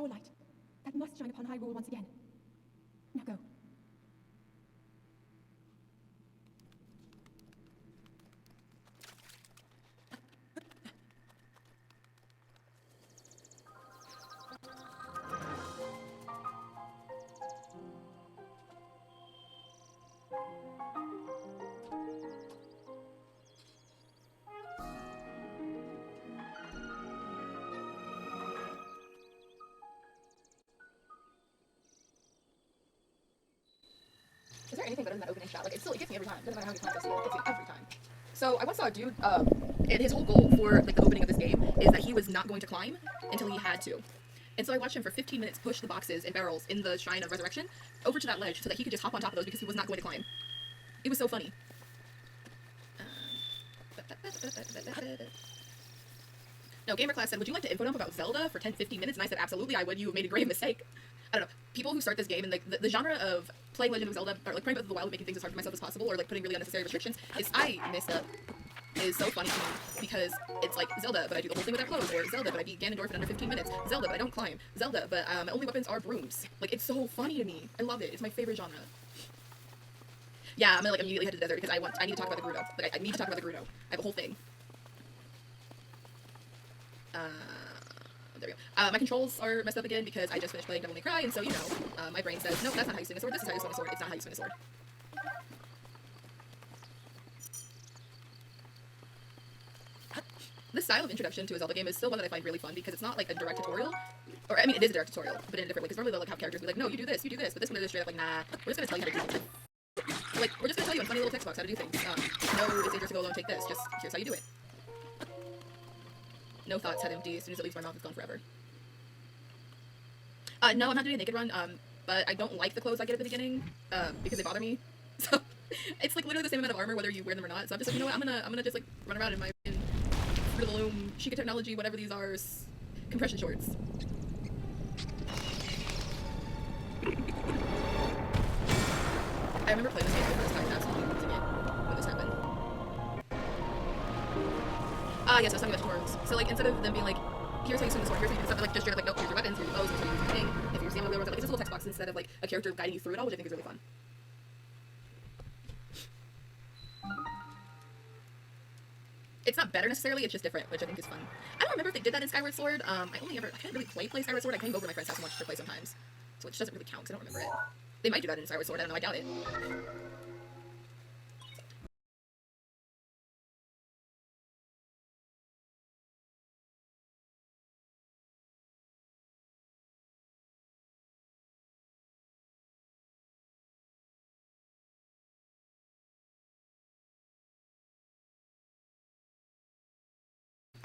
our light that must shine upon Hyrule once again. Now go. Is there anything better than that opening shot? Like, it gets me every time. Doesn't matter how many times I see it, it gets me every time. So I once saw a dude, and his whole goal for like the opening of this game is that he was not going to climb until he had to. And so I watched him for 15 minutes push the boxes and barrels in the Shrine of Resurrection over to that ledge so that he could just hop on top of those because he was not going to climb. It was so funny. No, Gamer Class said, would you like to info dump about Zelda for 10-15 minutes? And I said, absolutely, I would. You have made a grave mistake. I don't know. People who start this game and like the genre of playing Legend of Zelda, or like playing Breath of the Wild, making things as hard for myself as possible, or like putting really unnecessary restrictions, I messed up. Is so funny to me because it's like Zelda, but I do the whole thing without clothes, or Zelda, but I beat Ganondorf in under 15 minutes. Zelda, but I don't climb. Zelda, but my only weapons are brooms. Like, it's so funny to me. I love it. It's my favorite genre. Yeah, I'm gonna like immediately head to the desert because I need to talk about the Gerudo. Like, I need to talk about the Gerudo. I have a whole thing. There we go. My controls are messed up again because I just finished playing Devil May Cry, and so, you know, my brain says, no, that's not how you swing a sword, this is how you swing a sword, it's not how you swing a sword. This style of introduction to a Zelda game is still one that I find really fun because it's not like a direct tutorial, or I mean, it is a direct tutorial, but in a different way, because normally they'll like have characters be like, no, you do this, but this one they're just straight up like, nah, we're just gonna tell you how to do something. Like, we're just gonna tell you in funny little text box how to do things. No, it's dangerous to go alone, take this, just, here's how you do it. No thoughts, head empty, as soon as it leaves my mouth, it's gone forever. No, I'm not doing a naked run, but I don't like the clothes I get at the beginning, because they bother me. So, it's like literally the same amount of armor whether you wear them or not, so I'm just like, you know what, I'm gonna just like run around in my Fruit of the Loom, Sheikah Technology, whatever these are, compression shorts. I remember playing this game for the first time and absolutely losing it when this happened. Yes, I was talking about tutorials. So, like, instead of them being like, here's how you swing the sword, here's how you do something, like, just straight up like, nope, here's your weapons, here's your bows, here's how you use your thing, if you're seeing like, it's just a little text box instead of, like, a character guiding you through it all, which I think is really fun. It's not better necessarily, it's just different, which I think is fun. I don't remember if they did that in Skyward Sword. I can't really play Skyward Sword. I came over to my friend's house and watched her play sometimes. So which doesn't really count because I don't remember it. They might do that in Skyward Sword, I don't know, I doubt it.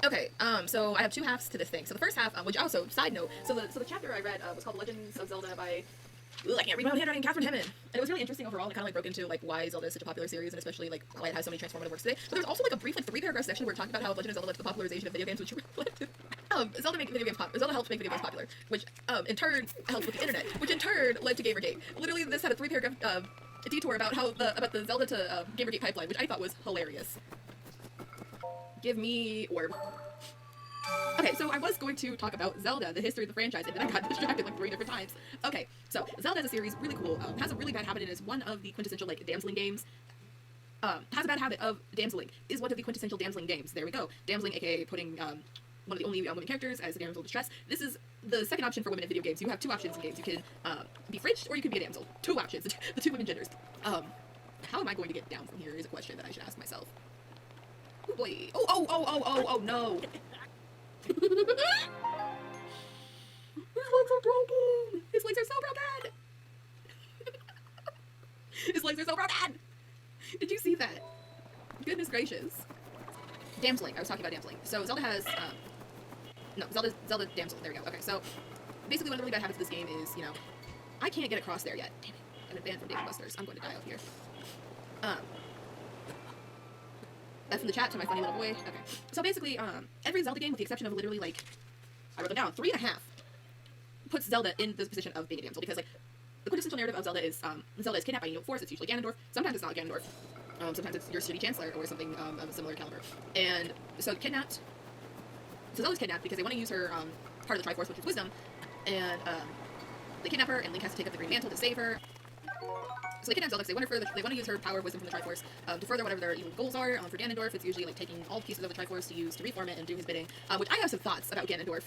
Okay, so I have two halves to this thing. So the first half, which also, side note, so the chapter I read was called Legends of Zelda by, I can't read my own handwriting, Kathryn Hemmann. And it was really interesting overall, and it kind of like broke into like why Zelda is such a popular series, and especially like why it has so many transformative works today. But there's also like a brief like 3-paragraph section where it talked about how Legend of Zelda led to the popularization of video games, which reflected. Zelda helped make video games popular, which in turn helped with the internet, which in turn led to Gamergate. Literally, this had a 3-paragraph detour about the Zelda to Gamergate pipeline, which I thought was hilarious. Give me orb. Okay, so I was going to talk about Zelda, the history of the franchise, and then I got distracted like 3 different times. Okay, so Zelda as a series, really cool. Has a really bad habit and is one of the quintessential like damseling games. Has a bad habit of damseling. Is one of the quintessential damseling games. There we go. Damseling, aka putting one of the only women characters as a damsel in distress. This is the second option for women in video games. You have 2 options in games. You can be fridged or you can be a damsel. 2 options. The 2 women genders. How am I going to get down from here is a question that I should ask myself. Oh boy. Oh no. His legs are broken! His legs are so broken! His legs are so broken! Did you see that? Goodness gracious. Damseling. I was talking about damseling. So Zelda has, Zelda damsel. There we go. Okay, so basically one of the really bad habits of this game is, you know, I can't get across there yet. Damn it. I've been banned from Dave Busters. I'm going to die out here. That's in the chat to my funny little boy. Okay. So basically, every Zelda game, with the exception of literally, like, I wrote it down, 3.5, puts Zelda in this position of being a damsel, because, like, the quintessential narrative of Zelda is kidnapped by an evil force. It's usually Ganondorf. Sometimes it's not Ganondorf. Sometimes it's your shitty chancellor or something of a similar caliber. And so Zelda's kidnapped because they want to use her part of the Triforce, which is wisdom, and they kidnap her, and Link has to take up the Green Mantle to save her. So they kidnap Zelda because they want to use her power of wisdom from the Triforce to further whatever their evil goals are. For Ganondorf, it's usually like taking all pieces of the Triforce to use to reform it and do his bidding, which I have some thoughts about Ganondorf.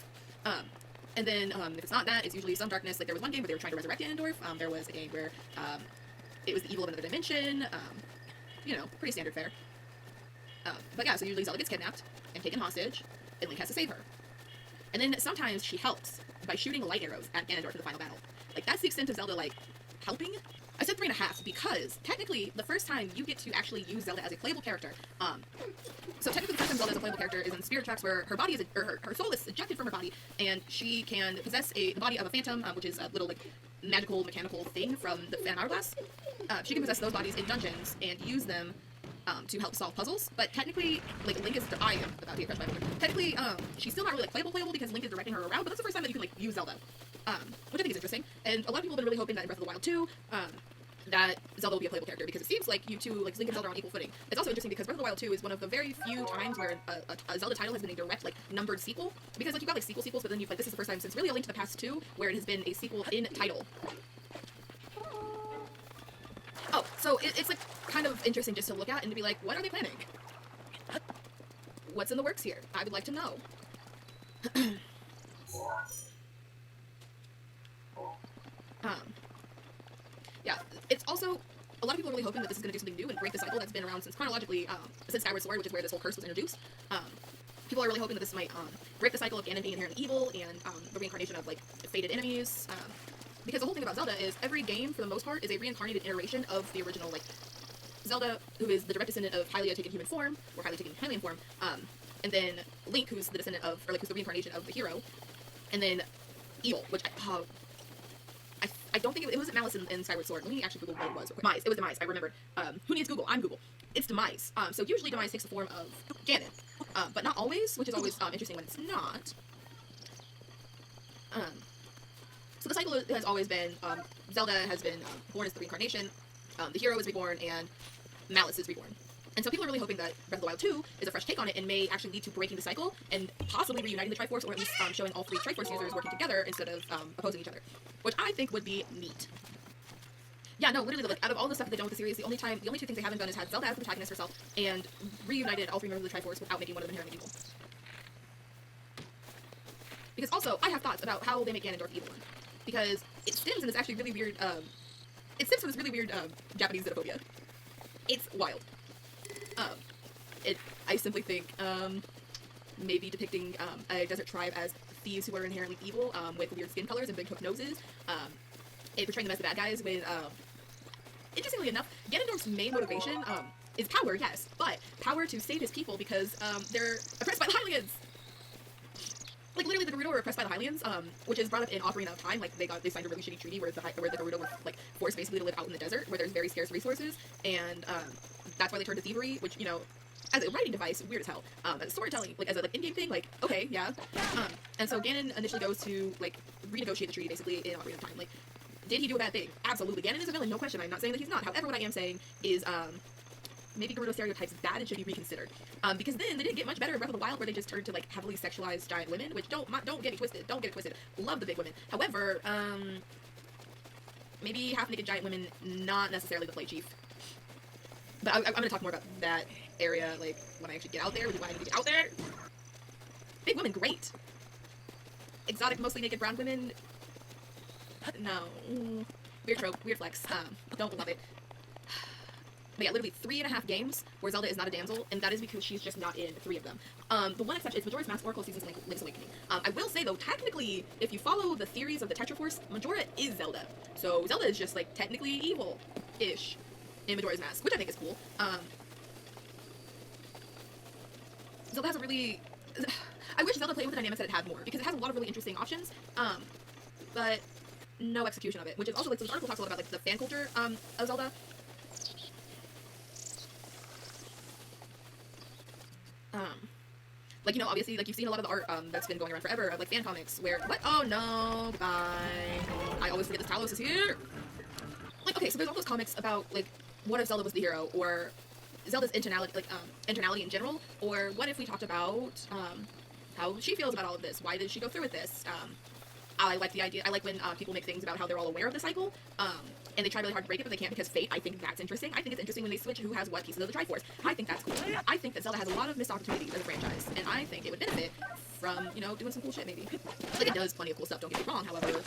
And then if it's not that, it's usually some darkness. Like there was one game where they were trying to resurrect Ganondorf. There was a game where it was the evil of another dimension. You know, pretty standard fare. But yeah, so usually Zelda gets kidnapped and taken hostage, and Link has to save her. And then sometimes she helps by shooting light arrows at Ganondorf for the final battle. Like, that's the extent of Zelda, like, helping. I said 3.5 because, technically, the first time you get to actually use Zelda as a playable character, so technically the first time Zelda as a playable character is in Spirit Tracks, where her body is, her soul is ejected from her body, and she can possess the body of a phantom, which is a little, like, magical, mechanical thing from the Phantom Hourglass. She can possess those bodies in dungeons and use them to help solve puzzles, but technically, like, Link is, I am about to get crushed by Link. Technically, she's still not really, like, playable because Link is directing her around, but that's the first time that you can, like, use Zelda, which I think is interesting, and a lot of people have been really hoping that in Breath of the Wild 2, that Zelda will be a playable character, because it seems like you two, like, Link and Zelda are on equal footing. It's also interesting because Breath of the Wild 2 is one of the very few times where a Zelda title has been a direct, like, numbered sequel, because, like, you've got, like, sequels, but then you've, like, this is the first time since really A Link to the Past 2, where it has been a sequel in title. Oh, so it's, like, kind of interesting just to look at and to be like, what are they planning? What's in the works here? I would like to know. Yeah, it's also, a lot of people are really hoping that this is going to do something new and break the cycle that's been around since chronologically, since Skyward Sword, which is where this whole curse was introduced. People are really hoping that this might break the cycle of Ganon being inherently evil and the reincarnation of, like, fated enemies. Because the whole thing about Zelda is every game, for the most part, is a reincarnated iteration of the original, like, Zelda, who is the direct descendant of Hylia taking human form, or Hylia taking Hylian form, and then Link, who's the descendant of, or, like, who's the reincarnation of the hero, and then Evil, which I don't think it wasn't Malice in Skyward Sword. Let me actually Google what it was. Demise. It was Demise. I remembered. Who needs Google? I'm Google. It's Demise. So usually Demise takes the form of Ganon, but not always, which is always interesting when it's not. So the cycle has always been, Zelda has been born as the reincarnation, the hero is reborn, and Malice is reborn. And so people are really hoping that Breath of the Wild 2 is a fresh take on it and may actually lead to breaking the cycle and possibly reuniting the Triforce, or at least showing all three Triforce users working together instead of opposing each other, which I think would be neat. Yeah, no, literally, like, out of all the stuff that they've done with the series, the only two things they haven't done is had Zelda as the protagonist herself and reunited all three members of the Triforce without making one of them inherently evil. Because also, I have thoughts about how they make Ganondorf evil. Because it stems in this actually really weird, it stems from this really weird, Japanese xenophobia. It's wild. I simply think, maybe depicting, a desert tribe as thieves who are inherently evil, with weird skin colors and big hook noses, and portraying them as the bad guys with, interestingly enough, Ganondorf's main motivation, is power, yes, but power to save his people because, they're oppressed by the Hylians! Like, literally, the Gerudo were oppressed by the Hylians, which is brought up in Ocarina of Time. Like, they signed a really shitty treaty where the Gerudo were, like, forced basically to live out in the desert, where there's very scarce resources, and, that's why they turned to thievery, which, you know, as a writing device, weird as hell. As storytelling, like, as a, like, in-game thing, like, okay, yeah. And so Ganon initially goes to, like, renegotiate the treaty, basically, in Ocarina of Time. Like, did he do a bad thing? Absolutely. Ganon is a villain, no question. I'm not saying that he's not. However, what I am saying is, maybe Gerudo stereotypes bad and should be reconsidered. Because then they didn't get much better in Breath of the Wild, where they just turned to, like, heavily sexualized giant women, which don't get it twisted. Don't get it twisted. Love the big women. However, maybe half-naked giant women, not necessarily the play chief. But I'm gonna talk more about that area, like, when I actually get out there, which is why I need to get out there. Big women, great. Exotic, mostly naked brown women, no. Weird trope, weird flex. Don't love it. But yeah, literally 3.5 games where Zelda is not a damsel, and that is because she's just not in 3 of them. The one exception is Majora's Mask Oracle Seasons Link's Awakening. I will say, though, technically, if you follow the theories of the Tetraforce, Majora is Zelda. So Zelda is just, like, technically evil-ish in Majora's Mask, which I think is cool. Zelda has a really... I wish Zelda played with the dynamics that it had more, because it has a lot of really interesting options, but no execution of it, which is also, like, so this article talks a lot about, like, the fan culture of Zelda. Like, you know, obviously, like, you've seen a lot of the art, that's been going around forever, of, like, fan comics, where, what? Oh, no, bye. I always forget this Talos is here. Like, okay, so there's all those comics about, like, what if Zelda was the hero, or Zelda's internality, like, internality in general, or what if we talked about, how she feels about all of this, why did she go through with this, I like the idea. I like when people make things about how they're all aware of the cycle, and they try really hard to break it, but they can't because fate. I think that's interesting. I think it's interesting when they switch who has what pieces of the Triforce. I think that's cool. I think that Zelda has a lot of missed opportunities as a franchise, and I think it would benefit from, you know, doing some cool shit maybe. Like, it does plenty of cool stuff, don't get me wrong, however,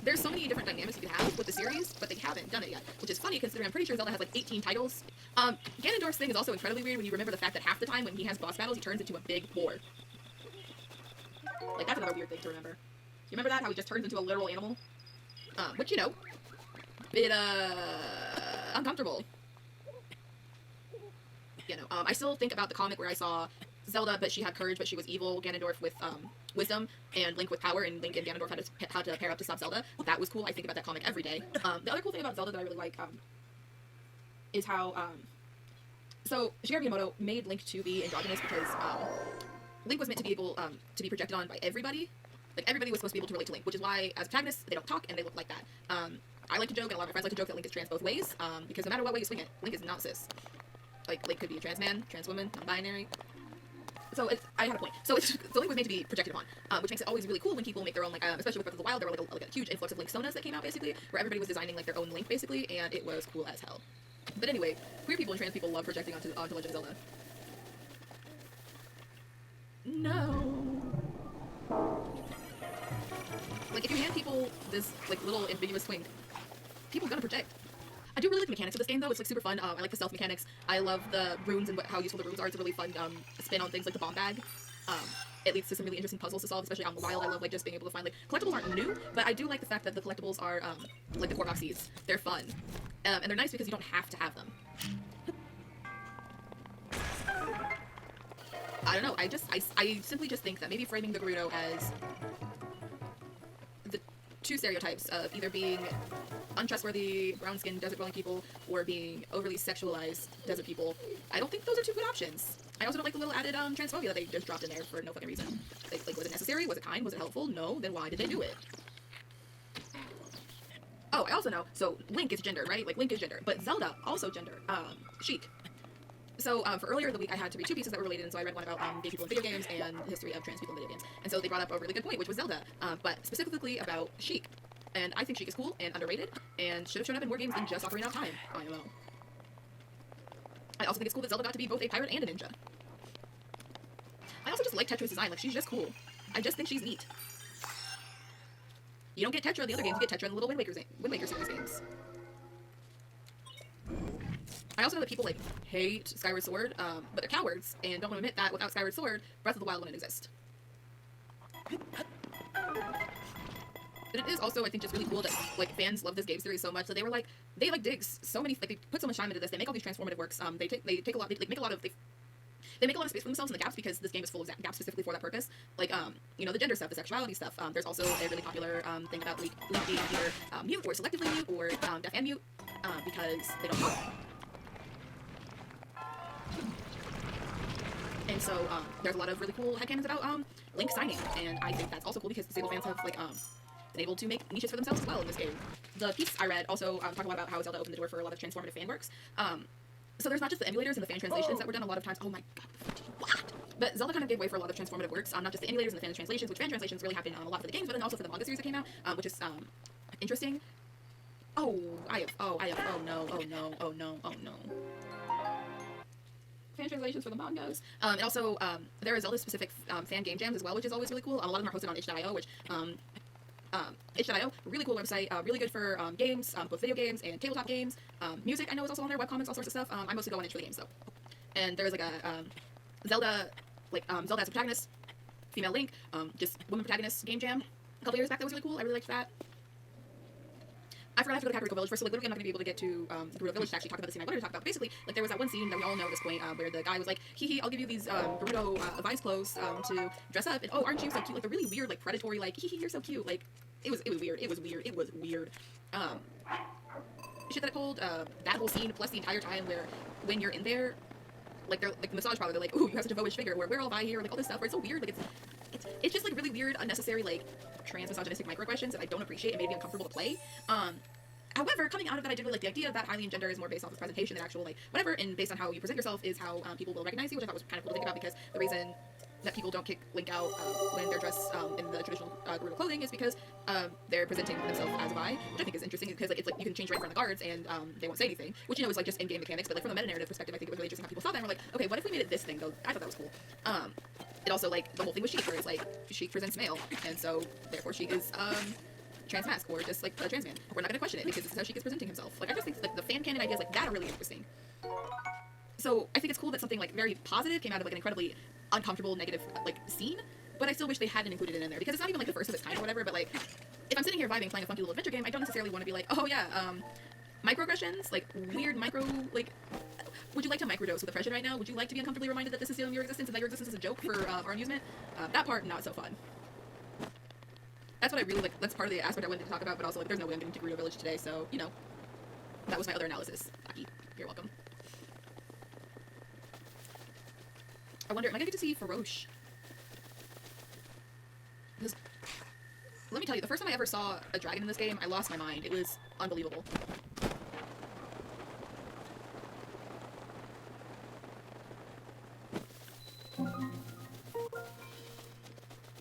there's so many different dynamics you could have with the series, but they haven't done it yet, which is funny considering I'm pretty sure Zelda has like 18 titles. Ganondorf's thing is also incredibly weird when you remember the fact that half the time when he has boss battles, he turns into a big boar. Like, that's another weird thing to remember. You remember that? How he just turns into a literal animal? Which, you know, bit, uncomfortable. You know, I still think about the comic where I saw Zelda, but she had courage, but she was evil, Ganondorf with, wisdom, and Link with power, and Link and Ganondorf had to pair up to stop Zelda. That was cool. I think about that comic every day. The other cool thing about Zelda that I really like, is how, so Shigeru Miyamoto made Link to be androgynous because, Link was meant to be able, to be projected on by everybody. Like, everybody was supposed to be able to relate to Link, which is why, as protagonists, they don't talk, and they look like that. I like to joke, and a lot of my friends like to joke that Link is trans both ways, because no matter what way you swing it, Link is not cis. Like, Link could be a trans man, trans woman, non-binary. So I had a point. So Link was made to be projected upon, which makes it always really cool when people make their own, like, especially with Breath of the Wild, there were like a huge influx of Link Sonas that came out, basically, where everybody was designing, like, their own Link, basically, and it was cool as hell. But anyway, queer people and trans people love projecting onto Legend of Zelda. No. Like, if you hand people this, like, little ambiguous twink, people are gonna project. I do really like the mechanics of this game, though. It's, like, super fun. I like the stealth mechanics. I love the runes and how useful the runes are. It's a really fun spin on things like the bomb bag. It leads to some really interesting puzzles to solve, especially out in the wild. I love, like, just being able to find, like, collectibles aren't new, but I do like the fact that the collectibles are, like the Korok seeds. They're fun. And they're nice because you don't have to have them. I don't know. I simply just think that maybe framing the Gerudo as the two stereotypes of either being untrustworthy, brown-skinned, desert-dwelling people, or being overly sexualized desert people, I don't think those are two good options. I also don't like the little added transphobia that they just dropped in there for no fucking reason. Like, was it necessary? Was it kind? Was it helpful? No. Then why did they do it? Oh, I also know, so Link is gender, right? Like, Link is gender, but Zelda also gender. Chic. So, for earlier in the week, I had to read two pieces that were related, and so I read one about gay people in video games and the history of trans people in video games. And so they brought up a really good point, which was Zelda, but specifically about Chic. And I think Chic is cool and underrated, and should have shown up in more games than just Ocarina of Time. IMO. I also think it's cool that Zelda got to be both a pirate and a ninja. I also just like Tetra's design, like, she's just cool. I just think she's neat. You don't get Tetra in the other games, you get Tetra in the little Wind Waker series games. I also know that people, like, hate Skyward Sword, but they're cowards, and don't want to admit that without Skyward Sword, Breath of the Wild wouldn't exist. But it is also, I think, just really cool that, like, fans love this game series so much that they were like, they, like, dig so many, like, they put so much time into this, they make all these transformative works, they take a lot, they make a lot of space for themselves in the gaps because this game is full of gaps specifically for that purpose. Like, you know, the gender stuff, the sexuality stuff. There's also a really popular thing about Link being either mute or selectively mute or deaf and mute because they don't talk. And so there's a lot of really cool headcanons about Link signing, and I think that's also cool because disabled fans have, like, been able to make niches for themselves as well in this game. The piece I read also talked a lot about how Zelda opened the door for a lot of transformative fan works. So there's not just the emulators and the fan translations that were done a lot of times. Oh my god, what? But Zelda kind of gave way for a lot of transformative works, not just the emulators and the fan translations, which fan translations really happen a lot for the games, but then also for the manga series that came out, which is interesting. Oh no. Fan translations for the mangas. And also, there are Zelda-specific fan game jams as well, which is always really cool. A lot of them are hosted on itch.io, which, itch.io, really cool website, really good for games, both video games and tabletop games. Music, I know, is also on there, webcomics, all sorts of stuff. I mostly go on itch for the games, though. And there's, like, a Zelda, Zelda as a protagonist, female Link, just woman protagonist game jam a couple years back that was really cool. I really liked that. I forgot I have to go to Kakariko Village first, so, like, literally I'm not going to be able to get to Gerudo Village to actually talk about the scene I wanted to talk about. But basically, like, there was that one scene that we all know at this point where the guy was like, hee, I'll give you these Gerudo Vice clothes to dress up, and oh, aren't you so cute? Like, the really weird, like, predatory, like, hee, you're so cute. Like, it was weird. Shit that I pulled, that whole scene, plus the entire time where when you're in there, like, they're, like, the massage parlor, they're like, ooh, you have such a boyish figure, where we're all by here, like, all this stuff, where it's so weird, like, it's just, like, really weird, unnecessary, like, trans misogynistic microaggressions that I don't appreciate and made me uncomfortable to play. However, coming out of that, I did really like the idea that highly gender is more based off of presentation than actual, like, whatever, and based on how you present yourself is how people will recognize you, which I thought was kind of cool to think about, because the reason that people don't kick Link out when they're dressed in the traditional Gerudo clothing is because they're presenting themselves as a bi, which I think is interesting because like it's like you can change right in front of the guards and they won't say anything, which is like just in-game mechanics, but like from the meta-narrative perspective, I think it was really interesting how people saw that and were like, okay, what if we made it this thing though? I thought that was cool. It also like the whole thing with Sheik, where it's like Sheik presents male, and so therefore Sheik is trans mask or just like a trans man. We're not gonna question it because this is how Sheik is presenting himself. Like I just think like the fan canon ideas like that are really interesting. So I think it's cool that something like very positive came out of like an incredibly uncomfortable negative like scene, but I still wish they hadn't included it in there because it's not even like the first of its kind or whatever. But like if I'm sitting here vibing playing a funky little adventure game, I don't necessarily want to be like, oh yeah, microaggressions, like weird micro like. Would you like to microdose with oppression right now? Would you like to be uncomfortably reminded that this is your existence and that your existence is a joke for our amusement? That part, not so fun. That's what I really like. That's part of the aspect I wanted to talk about, but also like there's no way I'm getting to Gerudo Village today, so you know, that was my other analysis. Aki, you're welcome. I wonder, am I gonna get to see Faroche? Because, let me tell you, the first time I ever saw a dragon in this game, I lost my mind. It was unbelievable.